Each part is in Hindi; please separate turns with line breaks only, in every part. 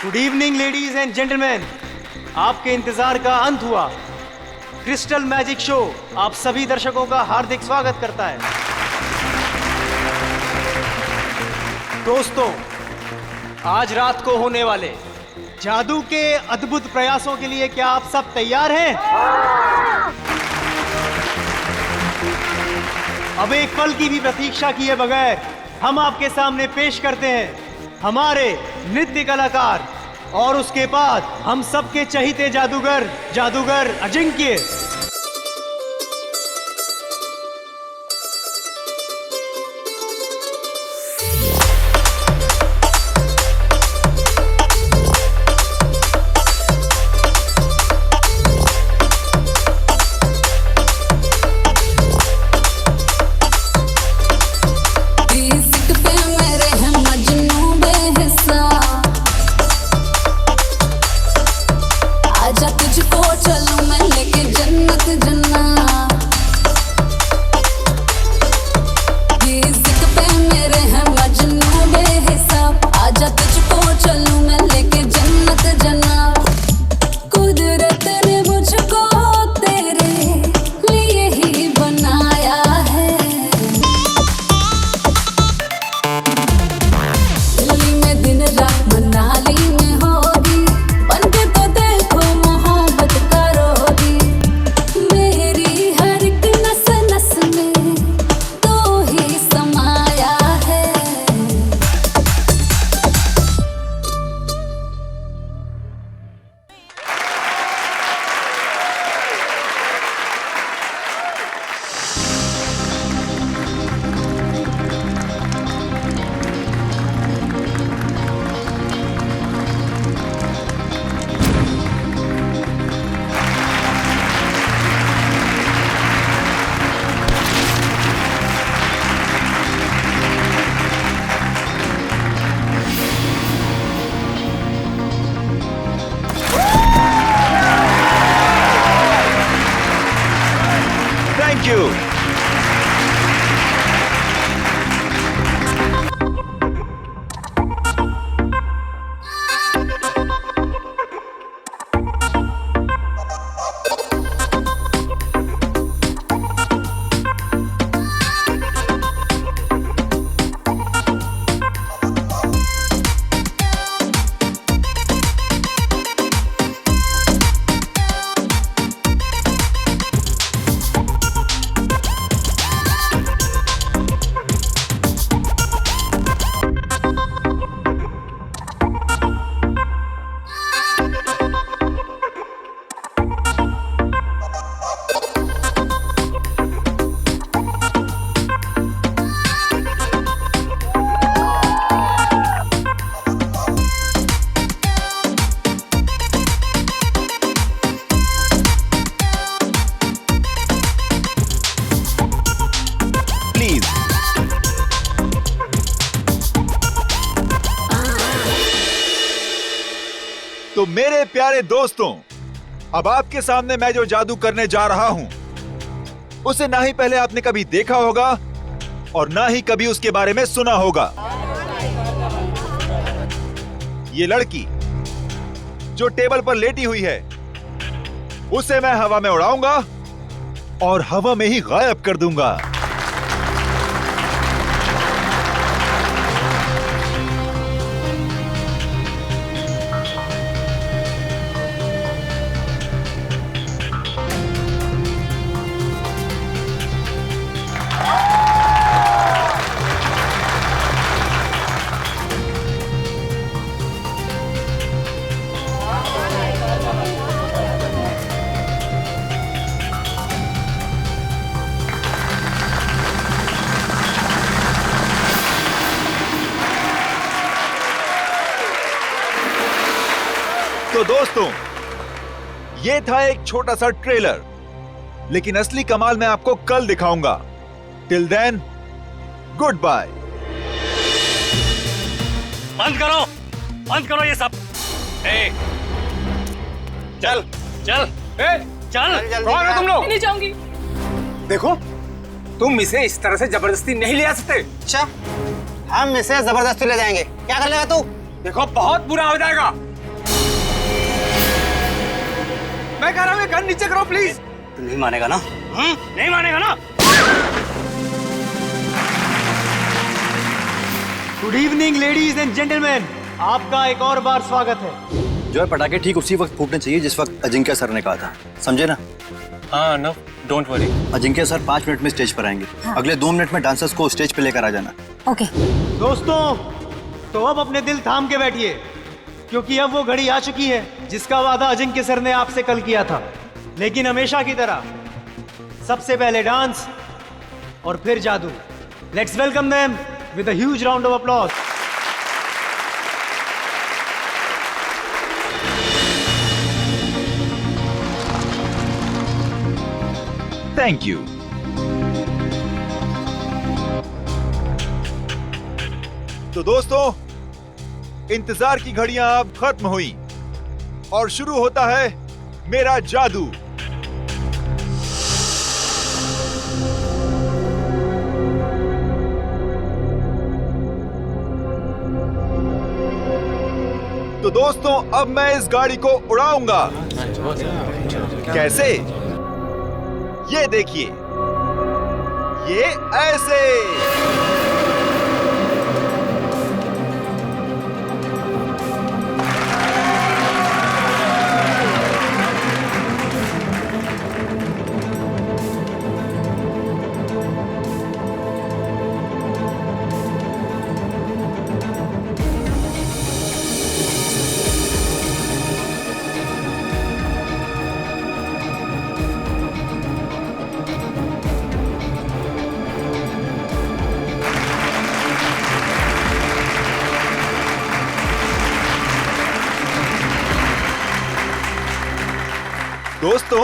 Good evening ladies and gentleman, आपके इंतजार का अंत हुआ। क्रिस्टल मैजिक शो आप सभी दर्शकों का हार्दिक स्वागत करता है। दोस्तों, आज रात को होने वाले जादू के अद्भुत प्रयासों के लिए क्या आप सब तैयार हैं? अब एक पल की भी प्रतीक्षा किए बगैर हम आपके सामने पेश करते हैं हमारे नृत्य कलाकार और उसके बाद हम सबके चहीते जादूगर अजिंक्य।
तो मेरे प्यारे दोस्तों, अब आपके सामने मैं जो जादू करने जा रहा हूं उसे ना ही पहले आपने कभी देखा होगा और ना ही कभी उसके बारे में सुना होगा। ये लड़की जो टेबल पर लेटी हुई है उसे मैं हवा में उड़ाऊंगा और हवा में ही गायब कर दूंगा। तो दोस्तों, ये था एक छोटा सा ट्रेलर, लेकिन असली कमाल मैं आपको कल दिखाऊंगा। Till then, good bye.
बंद करो ये सब। चल चल चल,
कौन हो तुम लोग?
नहीं जाऊंगी।
देखो, तुम इसे इस तरह से जबरदस्ती नहीं ले आ सकते।
अच्छा, हम इसे जबरदस्ती ले जाएंगे। क्या कर लेगा तू?
देखो, बहुत बुरा हो जाएगा। मैं कह रहा हूँ गन नीचे करो प्लीज।
तू नहीं मानेगा ना? नहीं मानेगा ना?
Good evening ladies and gentleman, आपका एक और बार स्वागत है।
जो है पटाखे ठीक उसी वक्त फूटने चाहिए जिस वक्त अजिंक्य सर ने कहा था, समझे ना?
हाँ no, don't worry.
Ajinkya sir 5 minute में स्टेज पर आएंगे। अगले 2 मिनट में डांसर्स को स्टेज पे लेकर आ जाना।
ओके।
दोस्तों, तो अब अपने दिल थाम के बैठिए, क्योंकि अब वो घड़ी आ चुकी है जिसका वादा अजिंक्य सर ने आपसे कल किया था। लेकिन हमेशा की तरह सबसे पहले डांस और फिर जादू। Let's welcome them with a huge round of applause.
Thank you. तो दोस्तों, इंतजार की घड़ियां अब खत्म हुई और शुरू होता है मेरा जादू। तो दोस्तों, अब मैं इस गाड़ी को उड़ाऊंगा। कैसे? ये देखिए, ये ऐसे। दोस्तों,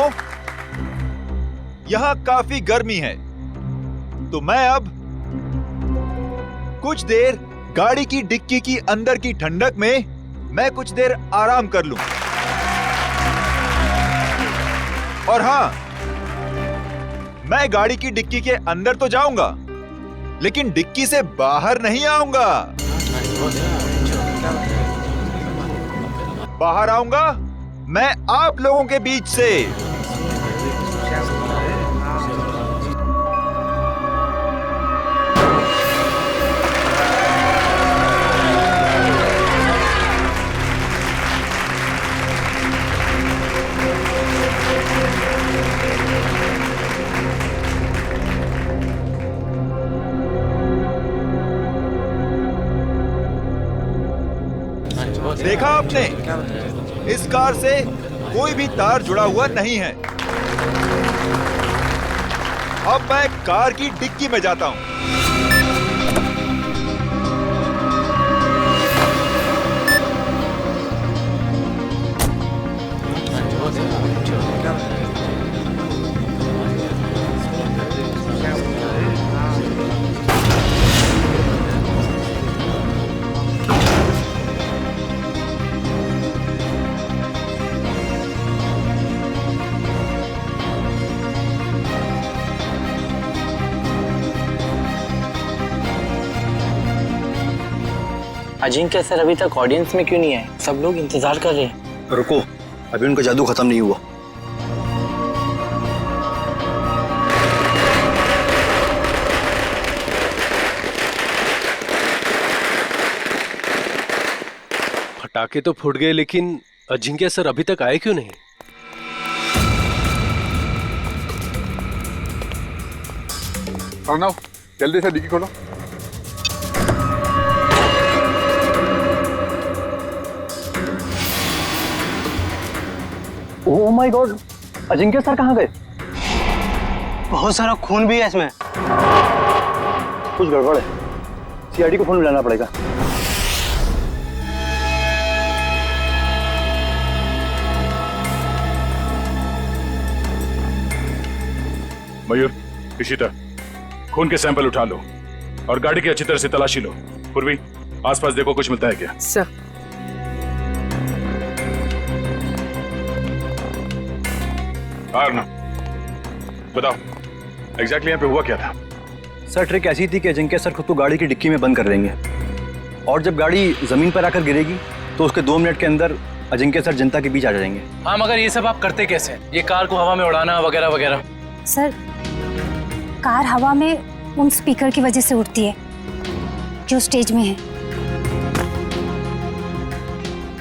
यहां काफी गर्मी है, तो मैं अब कुछ देर गाड़ी की डिक्की की अंदर की ठंडक में मैं कुछ देर आराम कर लूं। और हां, मैं गाड़ी की डिक्की के अंदर तो जाऊंगा, लेकिन डिक्की से बाहर नहीं आऊंगा। बाहर आऊंगा मैं आप लोगों के बीच से। देखा आपने, इस कार से कोई भी तार जुड़ा हुआ नहीं है। अब मैं कार की डिक्की में जाता हूं।
अजिंक्य सर अभी तक ऑडियंस में क्यों नहीं आए? सब लोग इंतजार कर रहे हैं।
रुको, अभी उनका जादू खत्म नहीं हुआ।
पटाखे तो फूट गए, लेकिन अजिंक्य सर अभी तक आए क्यों नहीं?
अर्णव, जल्दी से डिक्की खोलो।
Oh my God, Ajinkya sir कहाँ गए?
बहुत सारा खून भी है इसमें।
कुछ गड़बड़ है, सीआईडी को फोन मिलाना पड़ेगा।
मयूर, इशिता, खून के सैंपल उठा लो और गाड़ी की अच्छी तरह से तलाशी लो। पूर्वी, आसपास देखो कुछ मिलता है क्या?
सर।
अर्णव, बताओ एग्जैक्टली यहाँ पे हुआ क्या था?
सर, ट्रिक ऐसी थी कि अजिंक्य सर खुद को गाड़ी की डिक्की में बंद कर देंगे और जब गाड़ी जमीन पर आकर गिरेगी तो उसके 2 मिनट के अंदर अजिंक्य सर जनता के बीच आ जाएंगे।
हाँ, मगर ये सब आप करते कैसे? ये कार को हवा में उड़ाना वगैरह वगैरह।
सर, कार हवा में उन स्पीकर की वजह से उड़ती है जो स्टेज में है।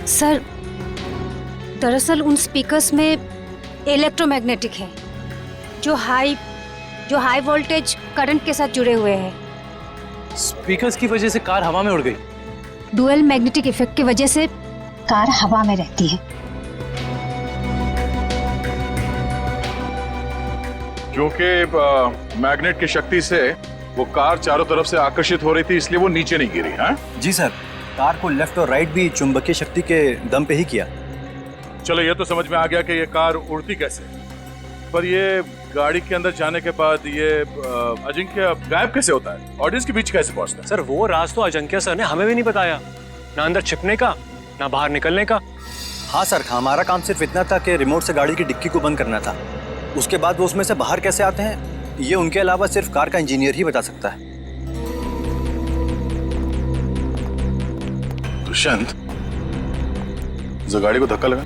सर, दरअसल उन स्पीकर्स में इलेक्ट्रोमैग्नेटिक है जो हाई वोल्टेज करंट के साथ जुड़े हुए हैं।
स्पीकर्स की वजह से कार हवा में उड़ गई।
डुअल मैग्नेटिक इफेक्ट की वजह से कार हवा में रहती है।
क्योंकि मैग्नेट की शक्ति से वो कार चारों तरफ से आकर्षित हो रही थी, इसलिए वो नीचे नहीं गिरी। हाँ
जी सर, कार को लेफ्ट और राइट भी चुंबकीय शक्ति के दम पे ही किया।
चलो, ये तो समझ में आ गया कि ये कार उड़ती कैसे, पर ये गाड़ी के अंदर जाने के बाद ये अजिंक्य गायब कैसे होता है? ऑडियंस के बीच कैसे पहुंचता है?
सर वो राज तो अजिंक्य सर ने हमें भी नहीं बताया, ना अंदर छिपने का ना बाहर निकलने का।
हाँ सर, हमारा काम सिर्फ इतना था कि रिमोट से गाड़ी की डिक्की को बंद करना था। उसके बाद वो उसमें से बाहर कैसे आते हैं, ये उनके अलावा सिर्फ कार का इंजीनियर ही बता सकता है।
दुष्यंत, जो गाड़ी को धक्का लगा।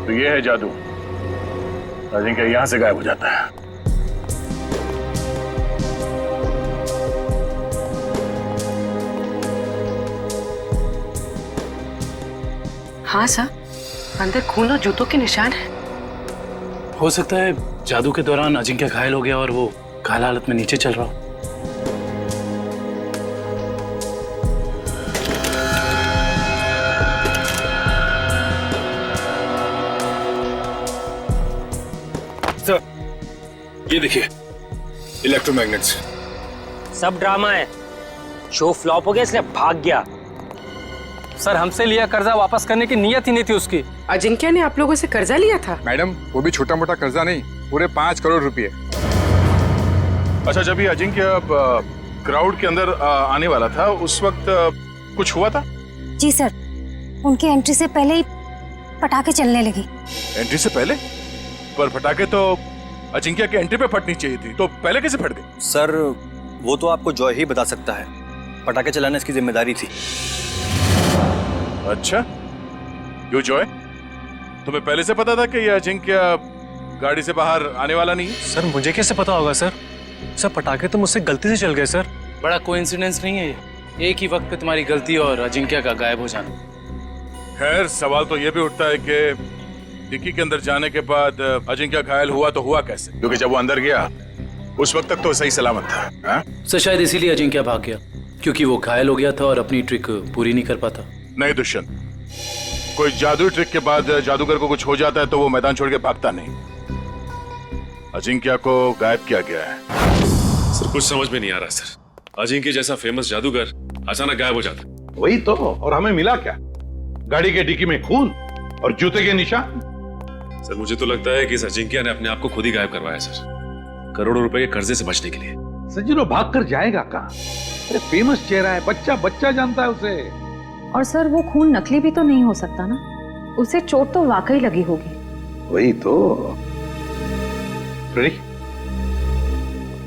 तो ये है जादू। अजिंक्य यहां से गायब हो जाता है।
हाँ सर, अंदर खून और जूतों के निशान है।
हो सकता है जादू के दौरान अजिंक्य घायल हो गया और वो घायल हालत में नीचे चल रहा हो।
सर, ये देखिए, इलेक्ट्रोमैग्नेट्स।
सब ड्रामा है, शो फ्लॉप हो गया इसलिए भाग गया।
सर, हमसे लिया कर्जा वापस करने की नीयत ही नहीं थी उसकी।
अजिंक्य ने आप लोगों से कर्जा लिया था?
मैडम, वो भी छोटा मोटा कर्जा नहीं, पूरे 5 करोड़ रुपए।
अच्छा, जब ये अजिंक्य क्राउड के अंदर आने वाला था, उस वक्त कुछ हुआ था?
जी सर, उनकी एंट्री से पहले ही पटाखे चलने लगे।
एंट्री से पहले? पर पटाखे तो अजिंक्य के एंट्री पे फटनी चाहिए थी, तो पहले कैसे फट गई?
सर, वो तो आपको जॉय ही बता सकता है। पटाखे चलाना इसकी जिम्मेदारी थी।
अच्छा, क्यों जॉय? तुम्हें पहले से पता था कि ये अजिंक्य गाड़ी से बाहर आने वाला नहीं?
सर मुझे कैसे पता होगा सर? सर पटाखे तो मुझसे गलती से चल गए सर।
बड़ा कोइंसिडेंस नहीं है ये, एक ही वक्त पे तुम्हारी गलती और अजिंक्य का गायब हो जाना।
खैर, सवाल तो ये भी उठता है कि डिक्की के अंदर जाने के बाद अजिंक्य घायल हुआ तो हुआ कैसे? क्योंकि जब वो अंदर गया उस वक्त तक तो सही सलामत था। हाँ?
सर, शायद इसीलिए अजिंक्य भाग गया, क्योंकि वो घायल हो गया था और अपनी ट्रिक पूरी नहीं कर पाता।
नहीं दुष्यंत, कोई जादू ट्रिक के बाद जादूगर को कुछ हो जाता है तो वो मैदान छोड़ के भागता नहीं। अजिंक्य को गायब किया गया है।
सर, कुछ समझ में नहीं आ रहा सर। अजिंक्य जैसा फेमस जादूगर अचानक गायब हो जाता।
वही तो, और हमें मिला क्या? गाड़ी के डिक्की में खून और जूते के निशान।
सर, मुझे तो लगता है कि इस अजिंक्य ने अपने आप को खुद ही गायब करवाया सर, करोड़ों रुपए के कर्जे से बचने के लिए।
सज्जनो, भाग कर जाएगा कहाँ? अरे फेमस चेहरा है, बच्चा बच्चा जानता है उसे।
और सर, वो खून नकली भी तो नहीं हो सकता ना, उसे चोट तो वाकई लगी होगी।
वही तो।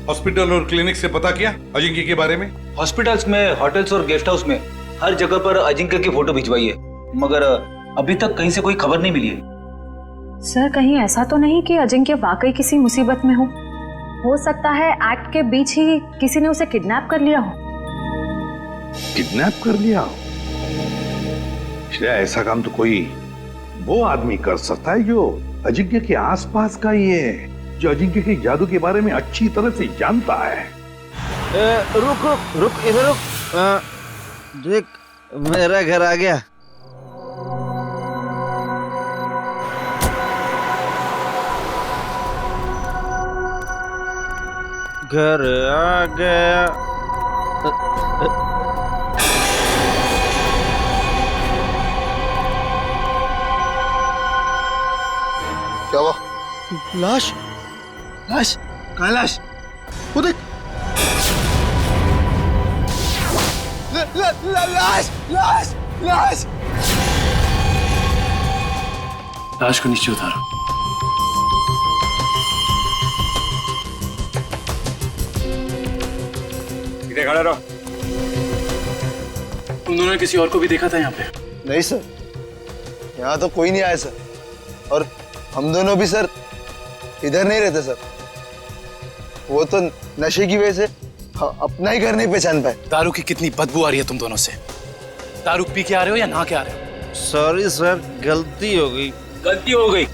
हॉस्पिटल और क्लिनिक से पता किया अजिंक्य के बारे में?
हॉस्पिटल्स में, होटल्स और गेस्ट हाउस में हर जगह पर अजिंक्य की फोटो भिजवाई है, मगर अभी तक कहीं से कोई खबर नहीं मिली है।
सर, कहीं ऐसा तो नहीं कि अजिंक्य वाकई किसी मुसीबत में हो सकता है एक्ट के बीच ही किसी ने उसे किडनैप कर लिया हो।
किडनैप कर लिया हो? ऐसा काम तो कोई वो आदमी कर सकता है जो अजिंक्य के आसपास का ही है, जो अजिंक्य के जादू के बारे में अच्छी तरह से जानता है।
रुक रुक रुक, इधर रुक। देख, मेरा घर आ गया। घर आ गया।
क्या हुआ?
लाश, लाश, कहाँ लाश? वो देख। लाश, लाश, लाश।
लाश को नीचे उतारो।
इधर खड़े रहो।
तुम दोनों ने किसी और को भी देखा था यहाँ पे?
नहीं सर, यहाँ तो कोई नहीं आया सर। और हम दोनों भी सर इधर नहीं रहते सर। वो तो नशे की वजह से अपना ही घर नहीं पहचान पाए।
दारू की कितनी बदबू आ रही है तुम दोनों से। दारू पी के आ रहे हो या नहा के आ रहे हो?
सॉरी सर, गलती हो गई।
गलती हो गई?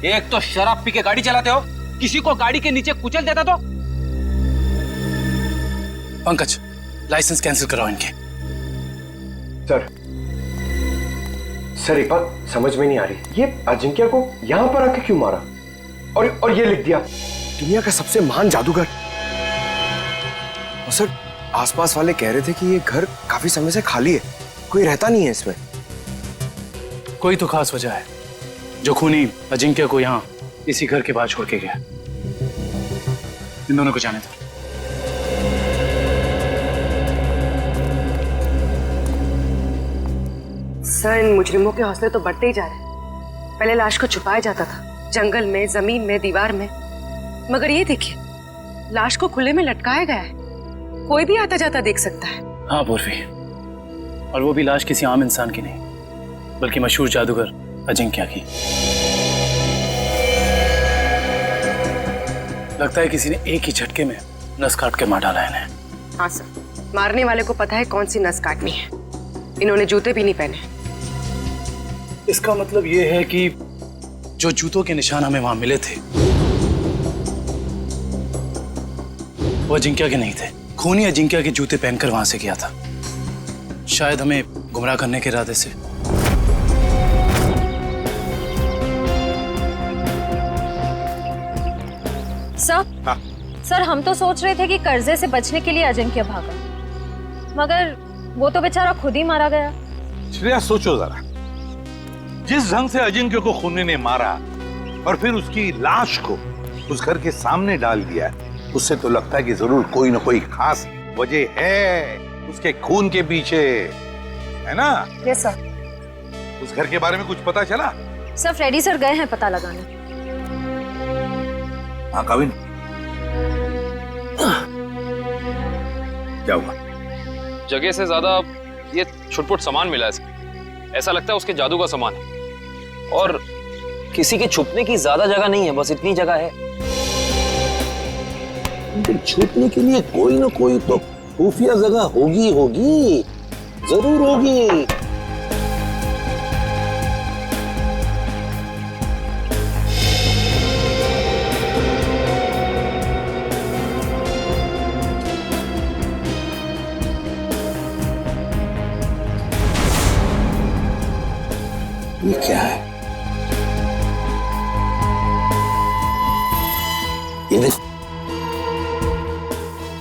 एक तो शराब पी के गाड़ी चलाते हो, किसी को गाड़ी के नीचे कुचल देता तो।
पंकज, लाइसेंस कैंसिल कराओ इनके।
सर एक बात समझ में नहीं आ रही, ये अजिंक्य को यहाँ पर आके क्यों मारा? और ये लिख दिया दुनिया का सबसे महान जादूगर। और सर आसपास वाले कह रहे थे कि ये घर काफी समय से खाली है, कोई रहता नहीं है इसमें।
कोई तो खास वजह है जो खूनी अजिंक्य को यहाँ इसी घर के बाहर छोड़ के गया। इन दोनों को जाने दो।
सर, इन मुजरिमों के हौसले तो बढ़ते ही जा रहे हैं। पहले लाश को छुपाया जाता था, जंगल में, जमीन में, दीवार में, मगर ये देखिए, लाश को खुले में लटकाया गया है। कोई भी आता जाता देख सकता है।
हाँ पूर्वी, और वो भी लाश किसी आम इंसान की नहीं, बल्कि मशहूर जादूगर अजिंक्य की। लगता है किसी ने एक ही झटके में नस काट के मार डाला इन्हें।
हाँ सर, मारने वाले को पता है कौन सी नस काटनी है। इन्होंने जूते भी नहीं पहने।
इसका मतलब ये है कि जो जूतों के निशान हमें वहां मिले थे वो अजिंक्य के नहीं थे। खूनी अजिंक्य के जूते पहनकर वहां से गया था, शायद हमें गुमराह करने के इरादे से।
सर, हम तो सोच रहे थे कि कर्जे से बचने के लिए अजिंक्य भागा, मगर वो तो बेचारा खुद ही मारा गया।
श्रेया, सोचो जरा, जिस ढंग से अजिंक्य को खूनी ने मारा और फिर उसकी लाश को उस घर के सामने डाल दिया, उससे तो लगता है कि जरूर कोई ना कोई खास वजह है उसके खून के पीछे, है ना?
Yes sir.
उस घर के बारे में कुछ पता चला?
सर, फ्रेडी सर गए हैं पता लगाने।
हाँ काविन, क्या हुआ?
जगह से ज्यादा ये छुटपुट सामान मिला है इसमें। ऐसा लगता है उसके जादू का सामान है।
और किसी के छुपने की ज्यादा जगह नहीं है, बस इतनी जगह है।
छुपने के लिए कोई ना कोई तो खुफिया जगह होगी, जरूर होगी। ये क्या है? ये देख,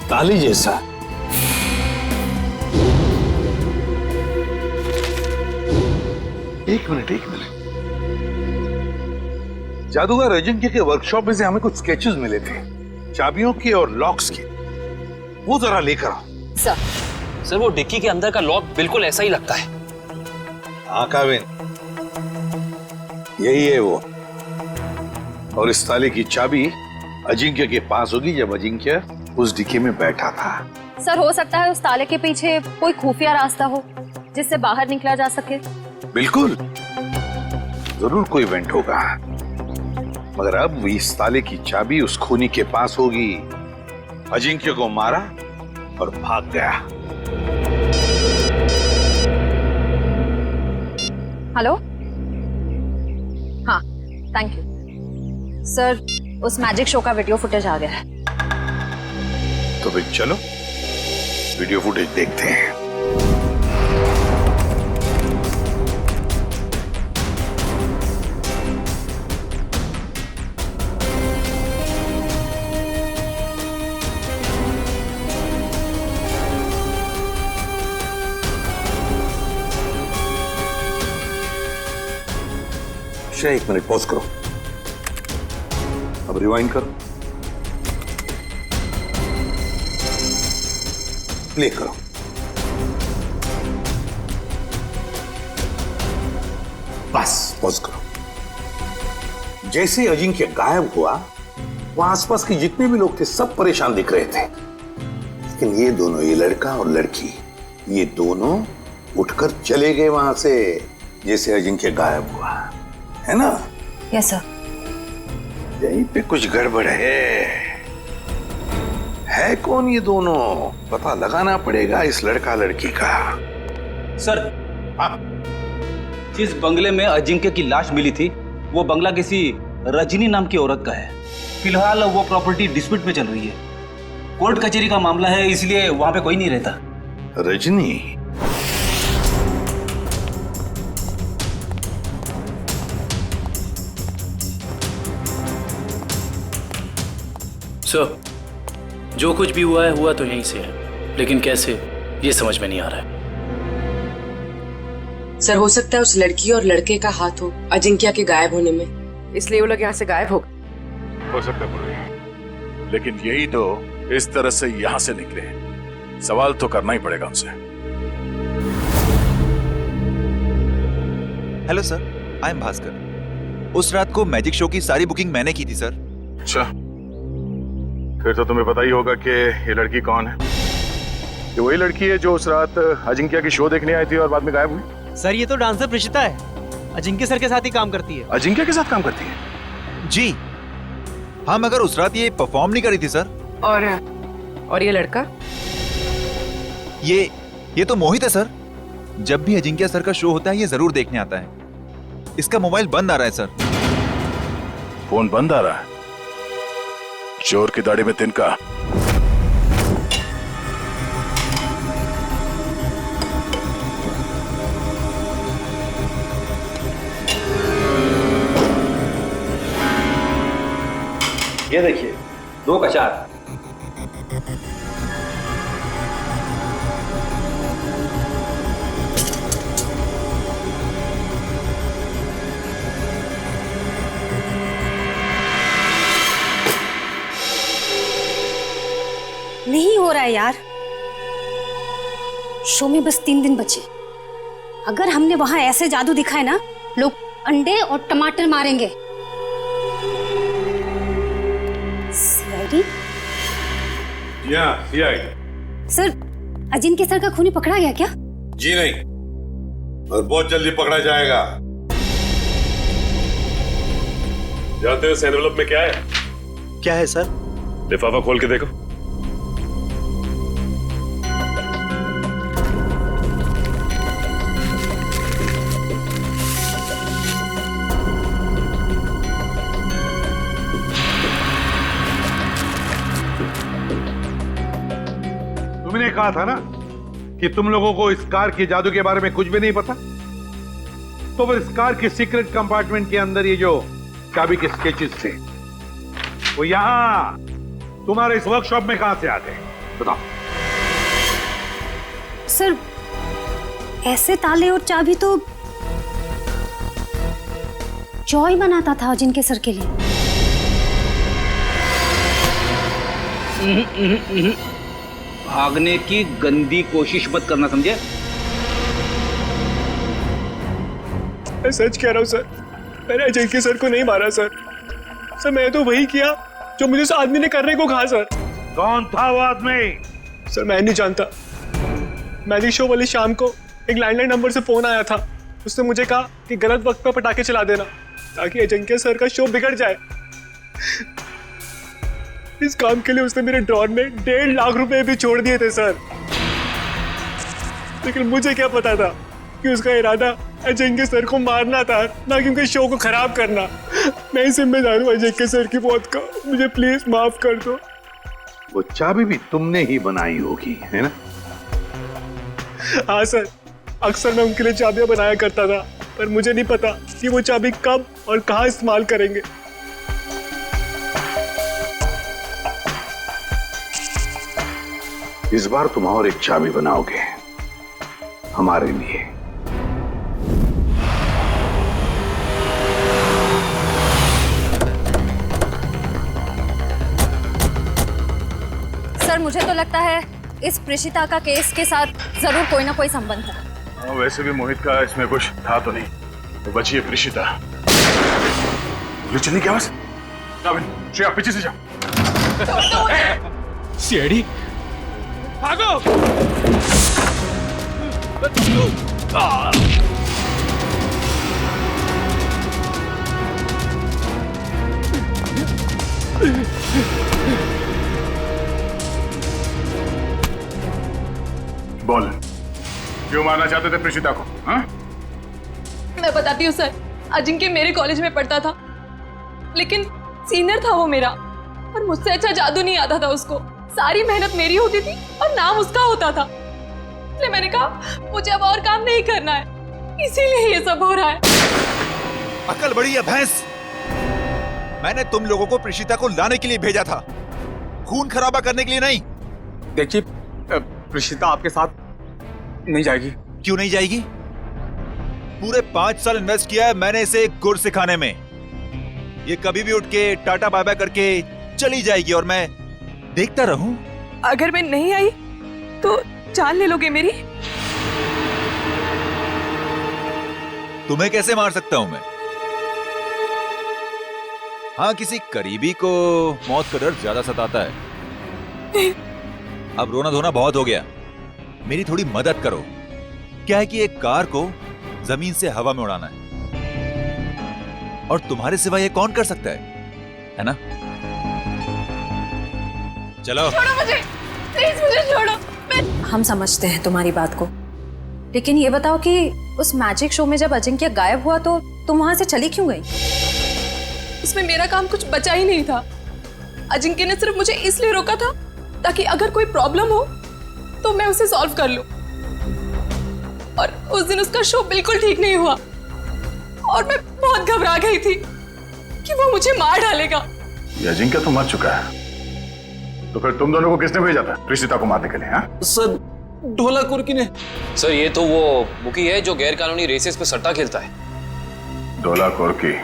ताली जैसा।
एक मिनट। जादूगर अजिंक्य के वर्कशॉप में से हमें कुछ स्केचेस मिले थे, चाबियों के और लॉक्स के। वो जरा लेकर आओ।
सर, वो डिक्की के अंदर का लॉक बिल्कुल ऐसा ही लगता है।
हाँ काविन, यही है वो। और इस ताले की चाबी अजिंक्य के पास होगी जब अजिंक्य उस डिक्की में बैठा था।
सर, हो सकता है उस ताले के पीछे कोई खुफिया रास्ता हो जिससे बाहर निकला जा सके।
बिल्कुल, जरूर कोई इवेंट होगा, मगर अब इस ताले की चाबी उस खूनी के पास होगी। अजिंक्य को मारा और भाग गया।
हेलो, हाँ थैंक यू सर। उस मैजिक शो का वीडियो फुटेज आ गया है।
तो फिर चलो वीडियो फुटेज देखते हैं।
श्रेया, एक मिनट पॉज करो।
अब रिवाइंड करो, प्ले करो। बस पॉज करो। जैसे अजिंक्य गायब हुआ, वहां आसपास के जितने भी लोग थे सब परेशान दिख रहे थे, लेकिन ये दोनों, ये लड़का और लड़की, ये दोनों उठकर चले गए वहां से जैसे अजिंक्य गायब हुआ, है ना?
Yes sir.
यहीं पे कुछ गड़बड़ है कौन ये दोनों? पता लगाना पड़ेगा इस लड़का लड़की का।
सर, जिस बंगले में अजिंक्य की लाश मिली थी, वो बंगला किसी रजनी नाम की औरत का है। फिलहाल वो प्रॉपर्टी डिस्प्यूट में चल रही है, कोर्ट कचहरी का मामला है, इसलिए वहां पे कोई नहीं रहता।
रजनी?
सर, जो कुछ भी हुआ तो यहीं से है, लेकिन कैसे, ये समझ में नहीं आ रहा है।
सर, हो सकता है उस लड़की और लड़के का हाथ हो अजिंक्य के गायब होने में, इसलिए वो लोग यहाँ से गायब हो गए।
हो सकता है, लेकिन यही तो इस तरह से यहाँ से निकले हैं। सवाल तो करना ही पड़ेगा उनसे।
Hello sir, I am Bhaskar. उस रात को मैजिक शो की सारी बुकिंग मैंने की थी सर।
अच्छा, फिर तो तुम्हें पता ही होगा कि ये लड़की कौन है। ये वही लड़की है जो उस रात अजिंक्य की शो देखने आई थी और बाद में गायब हुई।
सर, ये तो डांसर प्रिशिता है, अजिंक्य सर के साथ ही काम करती है।
अजिंक्य के साथ काम करती है?
जी हाँ, मगर उस रात ये परफॉर्म नहीं करी थी सर।
और ये लड़का?
ये तो मोहित है सर। जब भी अजिंक्य सर का शो होता है ये जरूर देखने आता है। इसका मोबाइल बंद आ रहा है सर।
फोन बंद आ रहा है? चोर की दाढ़ी में तिनका।
ये देखिए, 2 का 4।
नहीं हो रहा है यार। शो में बस 3 दिन बचे। अगर हमने वहां ऐसे जादू दिखाए ना, लोग अंडे और टमाटर मारेंगे। CID?
CID.
Sir, Ajinkya sir का खूनी पकड़ा गया क्या?
जी नहीं, और बहुत जल्दी पकड़ा जाएगा।
जानते हो इस एनवेलप में क्या है?
क्या है सर?
लिफाफा खोल के देखो।
तुमने कहा था ना कि तुम लोगों को इस कार के जादू के बारे में कुछ भी नहीं पता। तो फिर इस कार के सीक्रेट कंपार्टमेंट के अंदर ये जो चाबी के स्केचेस थे, वो यहां तुम्हारे इस वर्कशॉप में कहां से आते हैं? बताओ।
सर, ऐसे ताले और चाबी तो जॉय बनाता था अजिंक्य सर के लिए।
भागने की गंदी कोशिश मत करना, समझे?
मैं सच कह रहा हूँ सर, मैंने अजिंक्य सर को नहीं मारा सर। सर, मैंने तो वही किया जो मुझे उस आदमी ने करने को कहा सर।
कौन था वो आदमी?
सर, मैं नहीं जानता। मैजिक शो वाली शाम को एक लैंडलाइन नंबर से फोन आया था। उसने मुझे कहा कि गलत वक्त पर पटाखे चला देना ताकि अजिंक्य सर का शो बिगड़ जाए। इस काम के लिए उसने मेरे ड्रॉर में 1.5 लाख रुपए भी छोड़ दिए थे सर। लेकिन मुझे क्या पता था कि उसका इरादा अजिंक्य सर को मारना था, ना कि उनके शो को खराब करना। मैं ही जिम्मेदार हूँ अजिंक्य सर की मौत का। मुझे प्लीज माफ कर दो।
वो चाबी भी तुमने ही बनाई होगी, है ना?
हाँ सर, अक्सर मैं उनके लिए चाबियां बनाया करता था, पर मुझे नहीं पता कि वो चाबी कब और कहाँ इस्तेमाल करेंगे।
इस बार तुम और एक चाबी बनाओगे हमारे लिए।
सर मुझे तो लगता है इस प्रेषिता का केस के साथ जरूर कोई ना कोई संबंध है।
वैसे भी मोहित का इसमें कुछ था तो नहीं, तो बची है प्रेषिता। चलने की आवाज। श्रेया पीछे से जाओ।
सीआईडी भागो।
बोल, क्यों मारना चाहते थे प्रेषिता को? हाँ?
मैं बताती हूँ सर, अजिंक्य मेरे कॉलेज में पढ़ता था, लेकिन सीनियर था वो मेरा, और मुझसे अच्छा जादू नहीं आता था उसको। सारी मेहनत मेरी होती थी और नाम उसका होता था। इसलिए मैंने कहा मुझे अब और काम नहीं करना है, इसीलिए ये सब हो रहा है।
अकल बड़ी है भैंस। मैंने तुम लोगों को प्रेषिता को लाने के लिए भेजा था, खून खराबा करने के लिए नहीं।
देखिए प्रेषिता आपके साथ नहीं जाएगी।
क्यों नहीं जाएगी? पूरे 5 साल इन्वेस्ट किया है मैंने इसे गुर सिखाने में। ये कभी भी उठ के टाटा बाय बाय करके चली जाएगी और मैं देखता रहूं।
अगर मैं नहीं आई तो जान ले लोगे मेरी?
तुम्हें कैसे मार सकता हूं मैं? हाँ, किसी करीबी को मौत का डर ज्यादा सताता है। अब रोना धोना बहुत हो गया, मेरी थोड़ी मदद करो। क्या है कि एक कार को जमीन से हवा में उड़ाना है, और तुम्हारे सिवा ये कौन कर सकता है ना? चलो
छोड़ो मुझे, प्लीज मुझे छोड़ो।
हम समझते हैं तुम्हारी बात को, लेकिन ये बताओ कि उस मैजिक शो में जब अजिंक्य गायब हुआ तो तुम वहां से चली क्यों गई?
उसमें मेरा काम कुछ बचा ही नहीं था। अजिंक्य ने सिर्फ मुझे इसलिए रोका था ताकि अगर कोई प्रॉब्लम हो तो मैं उसे सॉल्व कर लूं। और उस दिन उसका शो बिल्कुल ठीक नहीं हुआ और मैं बहुत घबरा गई थी कि वो मुझे मार डालेगा।
ये अजिंक्य तो मर चुका है, तो फिर तुम दोनों को किसने भेजा था प्रेषिता को मारने के लिए? हाँ
सर, ढोला कुर्की ने।
सर ये तो वो बुकी है जो गैर कानूनी रेसेस पे सट्टा खेलता है।
ढोला कुर्की?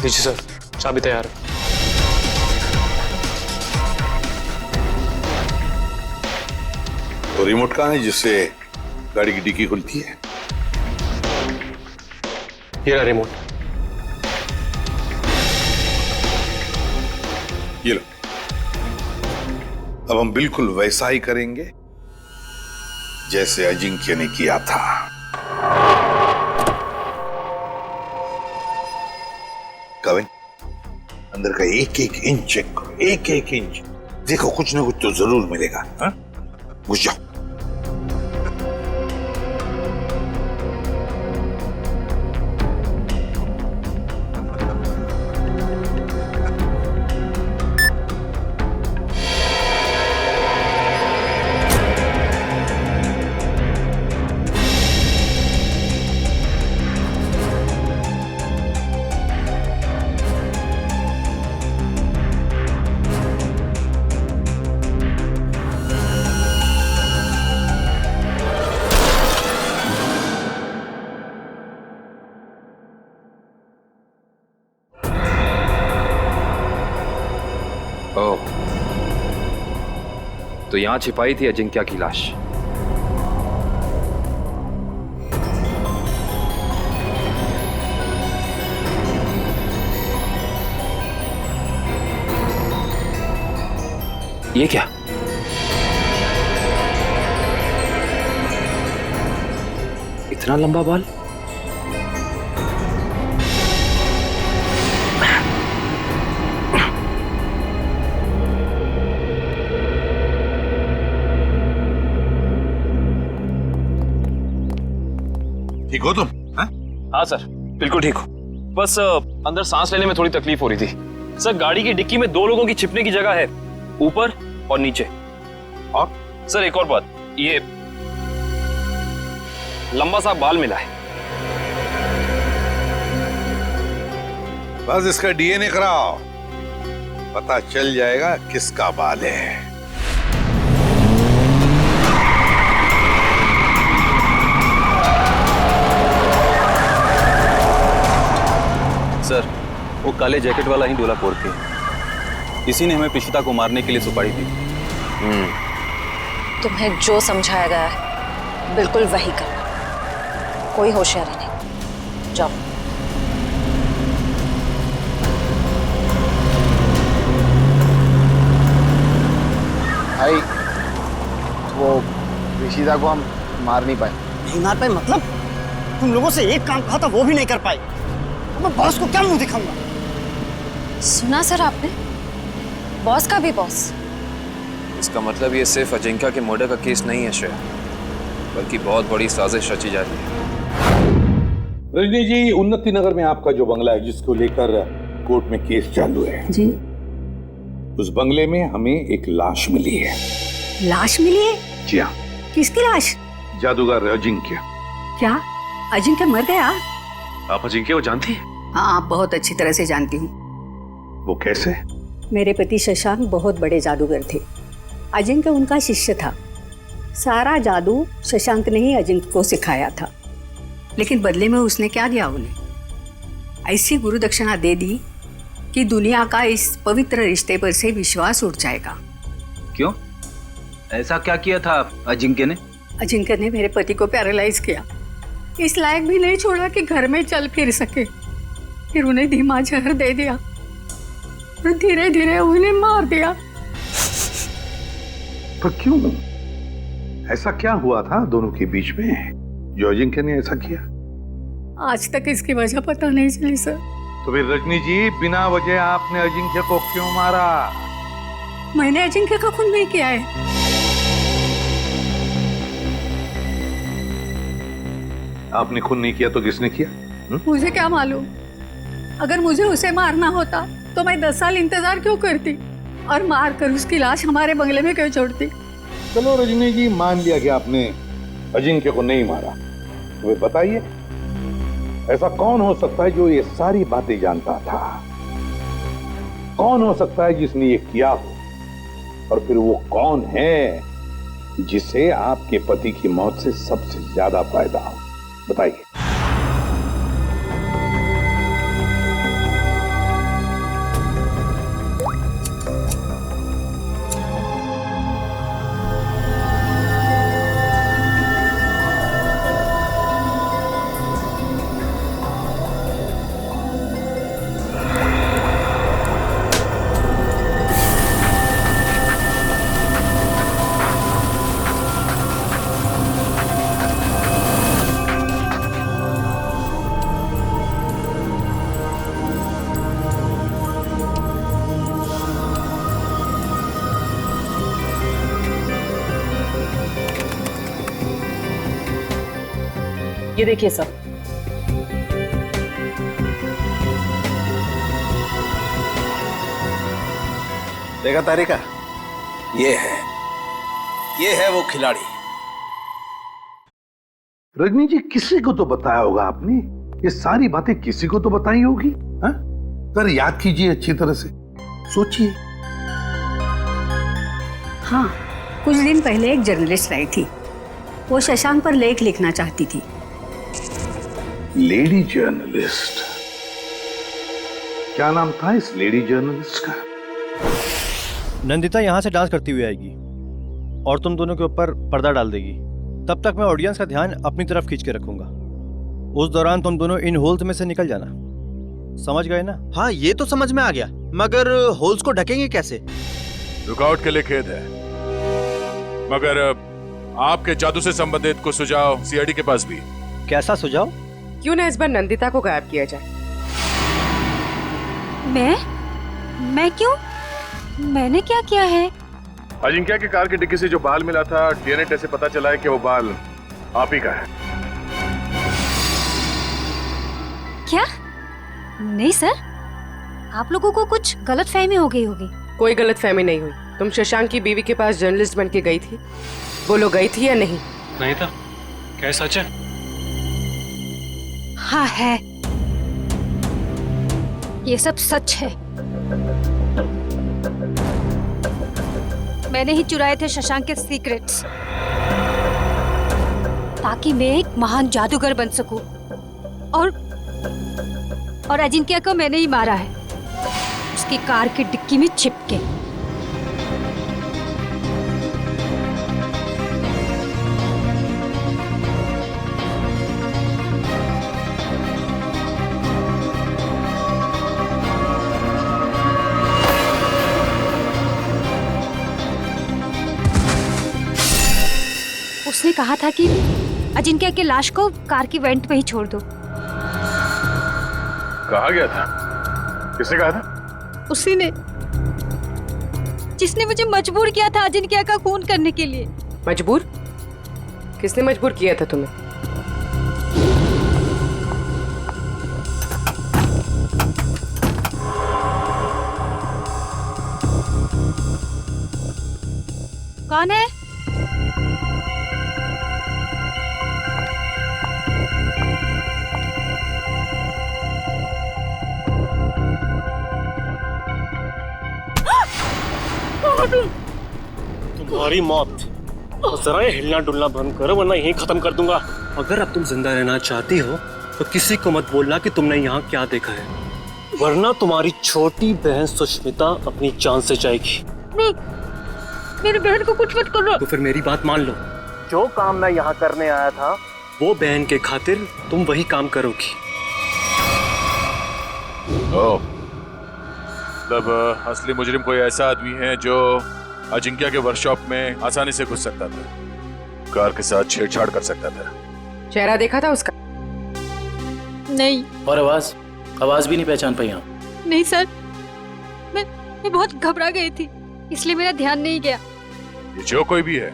जी सर, चाबी तैयार है।
तो रिमोट कहाँ है जिससे गाड़ी की डिक्की खुलती है?
ये रहा रिमोट।
ये लो। अब हम बिल्कुल वैसा ही करेंगे जैसे अजिंक्य ने किया था। कविन, अंदर का एक एक इंच चेक करो, एक एक इंच। देखो कुछ ना कुछ तो जरूर मिलेगा। हाँ, घुस जाओ।
तो यहां छिपाई थी अजिंक्य की लाश। ये क्या? इतना लंबा बाल?
ठीक हो तुम?
हाँ सर, बिल्कुल ठीक हो। बस अंदर सांस लेने में थोड़ी तकलीफ हो रही थी। सर गाड़ी की डिक्की में 2 लोगों की छिपने की जगह है, ऊपर और नीचे। और सर एक और बात, लंबा सा बाल मिला है।
बस इसका डीएनए कराओ, पता चल जाएगा किसका बाल है।
सर, वो काले जैकेट वाला ही डोला कोर थे। इसी ने हमें प्रीशिता को मारने के लिए सुपारी दी।
तुम्हें जो समझाया गया है बिल्कुल वही करना, कोई होशियारी नहीं। जाओ।
भाई वो ऋषिता को हम मार नहीं पाए।
नहीं मार पाए मतलब? तुम लोगों से एक काम कहा था वो भी नहीं कर पाए। मैं बॉस को क्या मुंह दिखाऊंगा?
सुना सर आपने, बॉस का भी बॉस।
इसका मतलब ये सिर्फ अजिंक्य के मर्डर का केस नहीं है श्रेया, बल्कि बहुत बड़ी साजिश रची जा रही है।
रजनी जी, उन्नति नगर में आपका जो बंगला है जिसको लेकर कोर्ट में केस चालू है
जी,
उस बंगले में हमें एक लाश मिली है।
लाश मिली है?
जी हाँ।
किसकी लाश?
जादूगर अजिंक्य।
क्या अजिंक्य मर गया?
आप अजिंक्य को जानती हैं?
हाँ, बहुत अच्छी तरह से जानती हूँ।
वो कैसे?
मेरे पति शशांक बहुत बड़े जादूगर थे। अजिंक्य उनका शिष्य था। सारा जादू शशांक ने ही अजिंक्य को सिखाया था, लेकिन बदले में उसने क्या दिया उन्हें? ऐसी गुरु दक्षिणा दे दी कि दुनिया का इस पवित्र रिश्ते पर से विश्वास उठ जाएगा।
क्यों? ऐसा क्या किया था अजिंक्य ने?
अजिंक्य ने मेरे पति को पैरालाइज किया, इस लायक भी नहीं छोड़ा कि घर में चल फिर सके। फिर उन्हें धीमा जहर दे दिया और धीरे धीरे उन्हें मार दिया।
पर क्यों? ऐसा क्या हुआ था दोनों के बीच में जो अजिंक्य ने ऐसा किया?
आज तक इसकी वजह पता नहीं चली सर।
तो फिर रजनी जी, बिना वजह आपने अजिंक्य को क्यों मारा?
मैंने अजिंक्य का खून नहीं किया है।
आपने खून नहीं किया तो किसने किया?
मुझे क्या मालूम? अगर मुझे उसे मारना होता तो मैं 10 साल इंतजार क्यों करती और मार कर उसकी लाश हमारे बंगले में क्यों छोड़ती?
चलो रजनी जी, मान लिया कि आपने अजिंक्य को नहीं मारा। तो बताइए, ऐसा कौन हो सकता है जो ये सारी बातें जानता था? कौन हो सकता है जिसने ये किया हो? और फिर वो कौन है जिसे आपके पति की मौत से सबसे ज्यादा फायदा हो? बताइए।
ये देखिए सब।
देखा तारिका, ये है वो खिलाड़ी।
रजनी जी, किसी को तो बताया होगा आपने, ये सारी बातें किसी को तो बताई होगी। हाँ? सर, याद कीजिए अच्छी तरह से, सोचिए।
हाँ, कुछ दिन पहले एक जर्नलिस्ट आई थी। वो शशांक पर लेख लिखना चाहती थी।
Lady journalist? क्या नाम था इस लेडी जर्नलिस्ट का?
नंदिता यहाँ से डांस करती हुई आएगी और तुम दोनों के ऊपर पर्दा डाल देगी। तब तक मैं ऑडियंस का ध्यान अपनी तरफ खींच के रखूंगा। उस दौरान तुम दोनों इन होल्स में से निकल जाना। समझ गए ना?
हाँ, ये तो समझ में आ गया, मगर होल्स को ढकेंगे कैसे?
रुकावट के लिए खेद है, मगर आपके जादू से संबंधित कुछ सुझाव सीआईडी के पास भी।
कैसा सुझाव?
क्यों ना इस बार नंदिता को गायब किया जाए?
मैं क्यों? मैंने क्या किया है?
अजिंक्य की कार की डिक्की से जो बाल मिला था, डीएनए टेस्ट से पता चला है कि वो बाल आप ही का है।
क्या? नहीं सर, आप लोगों को कुछ गलतफहमी हो गई होगी।
कोई गलतफहमी नहीं हुई। तुम शशांक की बीवी के पास जर्नलिस्ट बन के गई थी, बोलो गई थी या नहीं?
नहीं था। क्या सच है?
हाँ है, ये सब सच है। मैंने ही चुराए थे शशांक के सीक्रेट्स ताकि मैं एक महान जादूगर बन सकूं। और अजिंक्य को मैंने ही मारा है, उसकी कार की डिक्की में छिप के। उसने कहा था कि अजिंक्य की लाश को कार की वेंट पे ही छोड़ दो।
कहा गया था? किसने कहा था?
उसी ने, जिसने मुझे मजबूर किया था अजिंक्य का खून करने के लिए।
मजबूर? किसने मजबूर किया था तुम्हें?
कौन है?
तुम्हारी मौत। जरा ये हिलना डुलना बंद करो वरना यहीं खत्म कर दूंगा। अगर अब तुम जिंदा रहना चाहती हो तो किसी को मत बोलना कि तुमने यहाँ क्या देखा है, वरना तुम्हारी छोटी बहन सुष्मिता अपनी जान से जाएगी।
नहीं, मेरी बहन को कुछ मत करो।
तो फिर मेरी बात मान लो, जो काम मैं यहाँ करने आया था वो बहन के खातिर तुम वही काम करोगी।
तब असली मुजरिम कोई ऐसा आदमी है जो अजिंक्य के वर्कशॉप में आसानी से घुस सकता था, कार के साथ छेड़छाड़ कर सकता था।
चेहरा देखा था उसका?
नहीं।
और आवाज भी नहीं पहचान पाई आप?
नहीं सर, मैं बहुत घबरा गई थी, इसलिए मेरा ध्यान नहीं गया।
ये जो कोई भी है,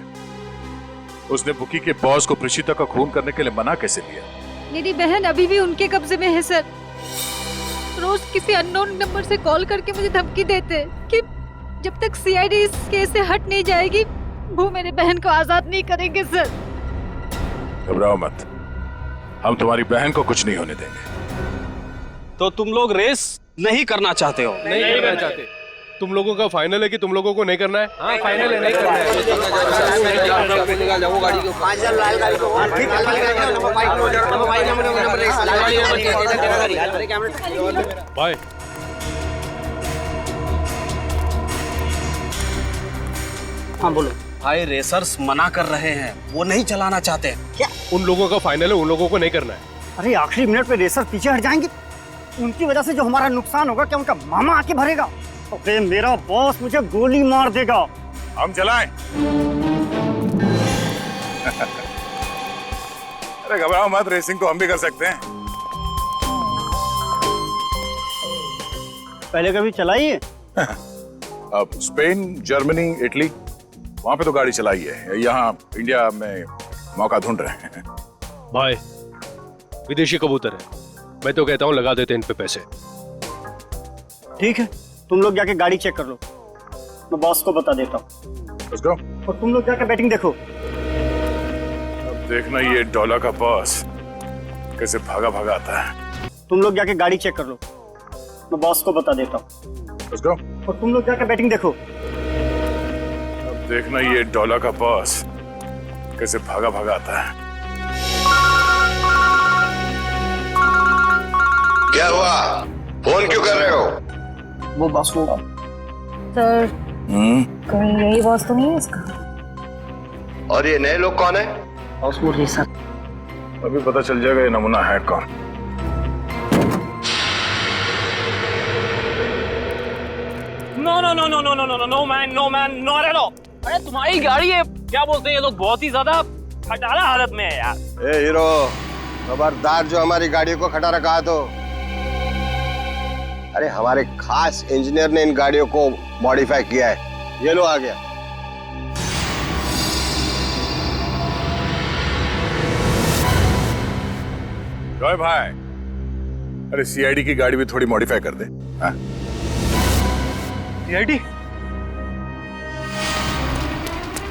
उसने बुकी के बॉस को प्रीशिता का खून करने के लिए मना कैसे किया?
मेरी बहन अभी भी उनके कब्जे में है सर। रोज किसी अननोन नंबर से कॉल करके मुझे धमकी देते कि जब तक सीआईडी इस केस से हट नहीं जाएगी वो मेरे बहन को आजाद नहीं करेंगे सर।
घबराओ मत, हम तुम्हारी बहन को कुछ नहीं होने देंगे।
तो तुम लोग रेस नहीं करना चाहते हो?
नहीं करना चाहते। तुम लोगों का फाइनल है कि तुम लोगों को नहीं करना है? हाँ फाइनल है, नहीं करना है। बाय।
हाँ बोलो।
भाई रेसर्स मना कर रहे हैं, वो नहीं चलाना चाहते।
क्या?
उन लोगों का फाइनल है, उन लोगों को नहीं करना है।
अरे आखिरी मिनट पे रेसर पीछे हट जाएंगे, उनकी वजह से जो हमारा नुकसान होगा क्या उनका मामा आके भरेगा? अरे मेरा बॉस मुझे गोली मार देगा।
हम चलाएं? अरे घबराओ मत, रेसिंग तो हम भी कर सकते हैं।
पहले कभी चलाई है?
अब स्पेन, जर्मनी, इटली, वहां पे तो गाड़ी चलाई है। यहाँ इंडिया में मौका ढूंढ रहे हैं।
भाई विदेशी कबूतर है, मैं तो कहता हूँ लगा देते हैं इन पे पैसे।
ठीक है, तुम लोग जाके गाड़ी चेक कर लो, मैं बॉस को बता देता हूँ।
Let's go।
और तुम लोग जाके बैटिंग देखो।
अब देखना ये डॉलर का बॉस कैसे भागा भागा आता है।
तुम लोग जाके गाड़ी चेक कर लो, मैं बॉस को बता देता हूँ।
Let's go।
और तुम लोग जाके बैटिंग देखो।
अब देखना ये डॉलर का बॉस कैसे भागा भागा आता है।
क्या हुआ? फोन क्यों कर रहे हो?
वो बॉस होगा।
सर कहीं यही बॉस तो नहीं है इसका?
और ये नए लोग कौन है?
बॉस वो रेसर।
अभी पता चल जाएगा ये नमूना है कौन।
No no no no no no no no man, no man, no रे नो। अरे तुम्हारी गाड़ी है, क्या बोलते हैं ये लोग, बहुत ही ज्यादा खटारा हालत में है यार।
ए हीरो, खबरदार जो हमारी गाड़ियों को खटा रखा तो। अरे हमारे खास इंजीनियर ने इन गाड़ियों को मॉडिफाई किया है। ये लो आ गया।
जॉय भाई, अरे सीआईडी की गाड़ी भी थोड़ी मॉडिफाई कर दे। हाँ?
सीआईडी?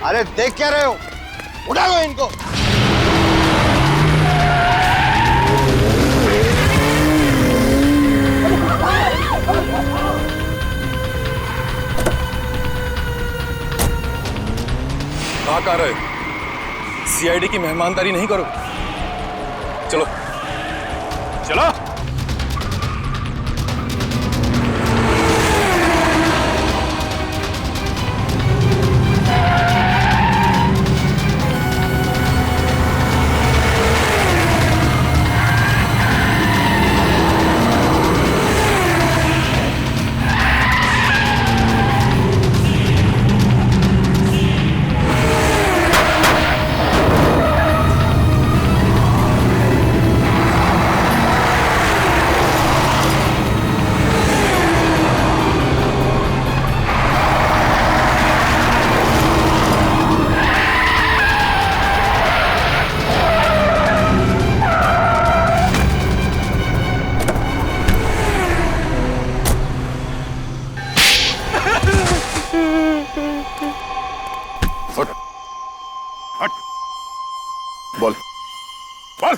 अरे देख क्या रहे हो? उठा लो इनको।
आ रहे?
सीआईडी की मेहमानदारी नहीं करो। चलो
चलो। बोल बोल।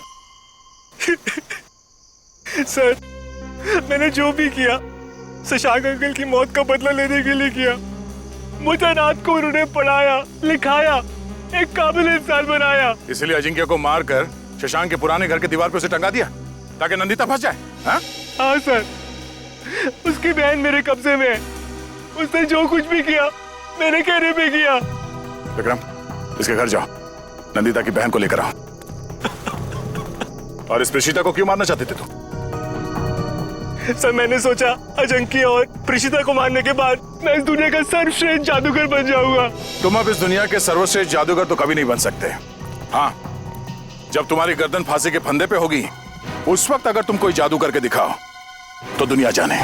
सर, मैंने जो भी किया शशांक अंकल की मौत का बदला लेने के लिए किया। मुझे रात को उन्होंने पढ़ाया, लिखाया, एक काबिल इंसान बनाया।
इसलिए अजिंक्य को मारकर शशांक के पुराने घर के दीवार पे उसे टंगा दिया ताकि नंदिता फंस जाए।
हाँ सर, उसकी बहन मेरे कब्जे में है। उसने जो कुछ भी किया मेरे कहने पे किया।
विक्रम, इसके घर जाओ, नंदिता की बहन को लेकर आओ। और इस प्रीशिता को क्यों मारना चाहते थे तुम?
सर, मैंने सोचा अजिंक्य और प्रीशिता को मारने के बाद मैं इस दुनिया का सर्वश्रेष्ठ जादूगर बन जाऊंगा।
तुम अब इस दुनिया के सर्वश्रेष्ठ जादूगर तो कभी नहीं बन सकते। हाँ, जब तुम्हारी गर्दन फांसी के फंदे पे होगी, उस वक्त अगर तुम कोई जादू करके दिखाओ तो दुनिया जाने।